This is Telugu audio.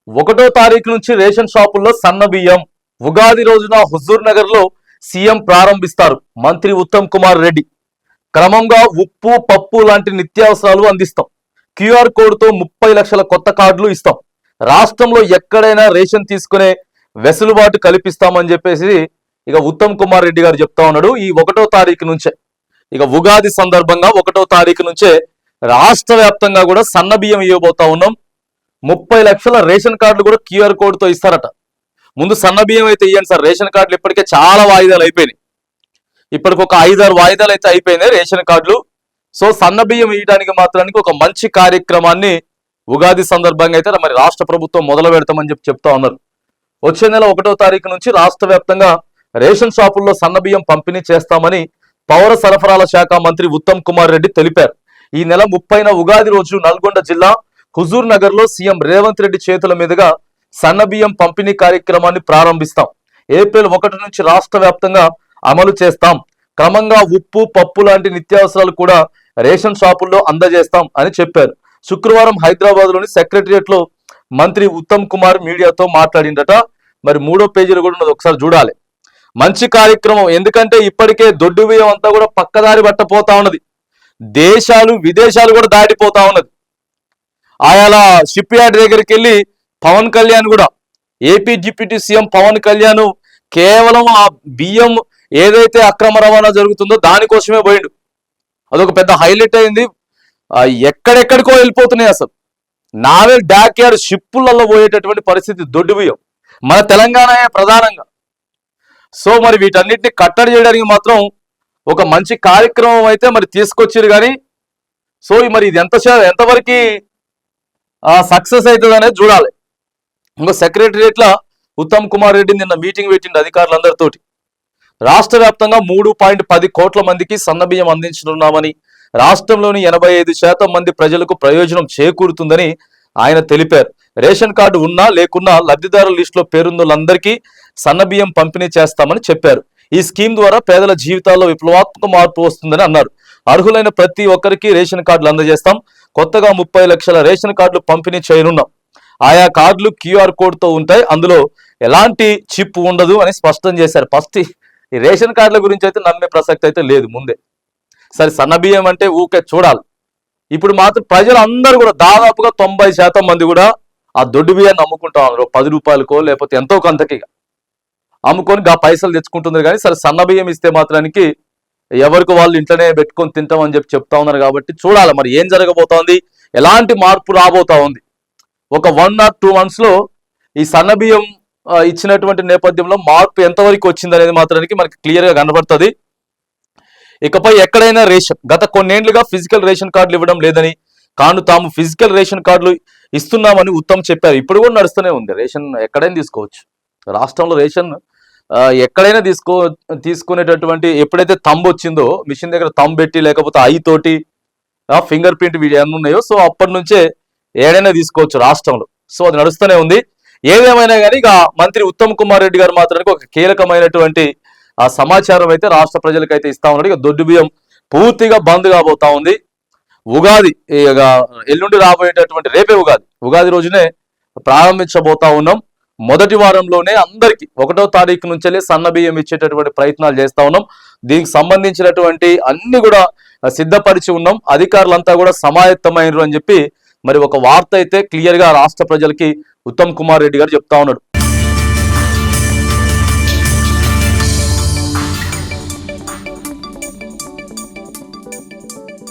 ఒకటో తారీఖు నుంచి రేషన్ షాపుల్లో సన్న బియ్యం. ఉగాది రోజున హుజూర్ నగర్ లో సీఎం ప్రారంభిస్తారు మంత్రి ఉత్తమ్ కుమార్ రెడ్డి. క్రమంగా ఉప్పు పప్పు లాంటి నిత్యావసరాలు అందిస్తాం. క్యూఆర్ కోడ్ తో 30 లక్షల కొత్త కార్డులు ఇస్తాం. రాష్ట్రంలో ఎక్కడైనా రేషన్ తీసుకునే వెసులుబాటు కల్పిస్తామని చెప్పేసి ఇక ఉత్తమ్ కుమార్ రెడ్డి గారు చెప్తా ఉన్నాడు. ఈ ఒకటో తారీఖు నుంచే ఇక ఉగాది సందర్భంగా ఒకటో తారీఖు నుంచే రాష్ట్ర వ్యాప్తంగా కూడా సన్న బియ్యం ఇవ్వబోతా ఉన్నాం. 30 లక్షల రేషన్ కార్డులు కూడా క్యూఆర్ కోడ్ తో ఇస్తారట. ముందు సన్న బియ్యం అయితే ఇవ్వండి సార్. రేషన్ కార్డులు ఇప్పటికే చాలా వాయిదాలు అయిపోయినాయి. ఇప్పటికి ఒక 5-6 వాయిదాలు అయితే అయిపోయినాయి రేషన్ కార్డులు. సో సన్న బియ్యం ఇవ్వడానికి మాత్రానికి ఒక మంచి కార్యక్రమాన్ని ఉగాది సందర్భంగా అయితే మరి రాష్ట్ర ప్రభుత్వం మొదలు పెడతామని చెప్తా ఉన్నారు. వచ్చే నెల 1వ తారీఖు నుంచి రాష్ట్ర వ్యాప్తంగా రేషన్ షాపుల్లో సన్న బియ్యం పంపిణీ చేస్తామని పౌర సరఫరాల శాఖ మంత్రి ఉత్తమ్ కుమార్ రెడ్డి తెలిపారు. ఈ నెల 30న ఉగాది రోజు నల్గొండ జిల్లా హుజూర్ నగర్ లో సీఎం రేవంత్ రెడ్డి చేతుల మీదుగా సన్న బియ్యం పంపిణీ కార్యక్రమాన్ని ప్రారంభిస్తాం. ఏప్రిల్ 1 నుంచి రాష్ట్ర వ్యాప్తంగా అమలు చేస్తాం. క్రమంగా ఉప్పు పప్పు లాంటి నిత్యావసరాలు కూడా రేషన్ షాపుల్లో అందజేస్తాం అని చెప్పారు. శుక్రవారం హైదరాబాద్ లోని సెక్రటరియట్ లో మంత్రి ఉత్తమ్ కుమార్ మీడియాతో మాట్లాడిందట. మరి 3వ పేజీలో కూడా ఉన్నది, ఒకసారి చూడాలి. మంచి కార్యక్రమం, ఎందుకంటే ఇప్పటికే దొడ్డు బియ్యం అంతా కూడా పక్కదారి పట్టపోతా ఉన్నది. దేశాలు విదేశాలు కూడా దాటిపోతా ఉన్నది. ఆయా షిప్ యార్డ్ దగ్గరికి వెళ్ళి పవన్ కళ్యాణ్ కూడా, AP deputy CM Pawan Kalyan కేవలం ఆ బియ్యం ఏదైతే అక్రమ రవాణా జరుగుతుందో దానికోసమే పోయిండు. అదొక పెద్ద హైలైట్ అయింది. ఎక్కడెక్కడికో వెళ్ళిపోతున్నాయి. అసలు నావెల్ డాక్ యార్డ్ షిప్పులలో పోయేటటువంటి పరిస్థితి దొడ్డు బియ్యం మన తెలంగాణ ప్రధానంగా. సో మరి వీటన్నిటిని కట్టడి చేయడానికి మాత్రం ఒక మంచి కార్యక్రమం అయితే మరి తీసుకొచ్చారు. కానీ సో మరి ఇది ఎంతవరకు సక్సెస్ అవుతుంది అనేది చూడాలి. ఇంకో సెక్రటరియట్ లా ఉత్తమ్ కుమార్ రెడ్డి నిన్న మీటింగ్ పెట్టిండు అధికారులందరితోటి. రాష్ట్ర వ్యాప్తంగా 3.10 కోట్ల మందికి సన్నబియ్యం అందించనున్నామని, రాష్ట్రంలోని 85% మంది ప్రజలకు ప్రయోజనం చేకూరుతుందని ఆయన తెలిపారు. రేషన్ కార్డు ఉన్నా లేకున్నా లబ్ధిదారుల లిస్టులో పేరున్నోళ్ళందరికీ సన్నబియ్యం పంపిణీ చేస్తామని చెప్పారు. ఈ స్కీమ్ ద్వారా పేదల జీవితాల్లో విప్లవాత్మక మార్పు వస్తుందని అన్నారు. అర్హులైన ప్రతి ఒక్కరికి రేషన్ కార్డులు అందజేస్తాం. కొత్తగా 30 లక్షల రేషన్ కార్డులు పంపిణీ చేయనున్నాం. ఆయా కార్డులు క్యూఆర్ కోడ్ తో ఉంటాయి. అందులో ఎలాంటి చిప్ ఉండదు అని స్పష్టం చేశారు. ఫస్ట్ ఈ రేషన్ కార్డుల గురించి అయితే నమ్మే ప్రసక్తి అయితే లేదు ముందే. సరే సన్నబియ్యం అంటే ఊకే చూడాలి. ఇప్పుడు మాత్రం ప్రజలందరూ కూడా దాదాపుగా 90% మంది కూడా ఆ దొడ్డు బియ్యాన్ని అమ్ముకుంటా ఉన్నారు. 10 రూపాయలకో లేకపోతే ఎంతో కొంతకి అమ్ముకొని ఆ పైసలు తెచ్చుకుంటున్నారు. కానీ సరే సన్న బియ్యం ఇస్తే మాత్రానికి ఎవరికి వాళ్ళు ఇంట్లోనే పెట్టుకొని తింటామని చెప్తా ఉన్నారు. కాబట్టి చూడాలి మరి ఏం జరగబోతోంది, ఎలాంటి మార్పు రాబోతా ఉంది. ఒక 1 or 2 months లో ఈ సన్న బియ్యం ఇచ్చినటువంటి నేపథ్యంలో మార్పు ఎంతవరకు వచ్చింది అనేది మాత్రానికి మనకి క్లియర్ గా కనబడుతుంది. ఇకపై ఎక్కడైనా రేషన్, గత కొన్నేళ్లుగా ఫిజికల్ రేషన్ కార్డులు ఇవ్వడం లేదని, కాను తాము ఫిజికల్ రేషన్ కార్డులు ఇస్తున్నామని ఉత్తమ్ చెప్పారు. ఇప్పుడు కూడా నడుస్తూనే ఉంది. రేషన్ ఎక్కడైనా తీసుకోవచ్చు. రాష్ట్రంలో రేషన్ ఎక్కడైనా తీసుకునేటటువంటి ఎప్పుడైతే తంబు వచ్చిందో, మిషన్ దగ్గర తంబు పెట్టి లేకపోతే ఐ తోటి ఫింగర్ ప్రింట్ ఏమన్నా ఉన్నాయో, సో అప్పటి నుంచే ఏడైనా తీసుకోవచ్చు రాష్ట్రంలో. సో అది నడుస్తూనే ఉంది. ఏదేమైనా కానీ ఇక మంత్రి ఉత్తమ్ కుమార్ రెడ్డి గారు మాత్రానికి ఒక కీలకమైనటువంటి ఆ సమాచారం అయితే రాష్ట్ర ప్రజలకైతే ఇస్తా ఉన్నాడు. ఇక దొడ్డు బియ్యం పూర్తిగా బంద్ కాబోతా ఉంది. ఉగాది ఇక ఎల్లుండి రాబోయేటటువంటి రేపే ఉగాది రోజునే ప్రారంభించబోతా ఉన్నాం. మొదటి వారంలోనే అందరికి 1వ తారీఖు నుంచే సన్న బియ్యం ఇచ్చేటటువంటి ప్రయత్నాలు చేస్తా ఉన్నాం. దీనికి సంబంధించినటువంటి అన్ని కూడా సిద్ధపరిచి ఉన్నాం. అధికారులంతా కూడా సమాయత్తమైనరు అని చెప్పి మరి ఒక వార్త అయితే క్లియర్ గా రాష్ట్ర ప్రజలకి ఉత్తమ్ కుమార్ రెడ్డి గారు చెప్తా ఉన్నాడు.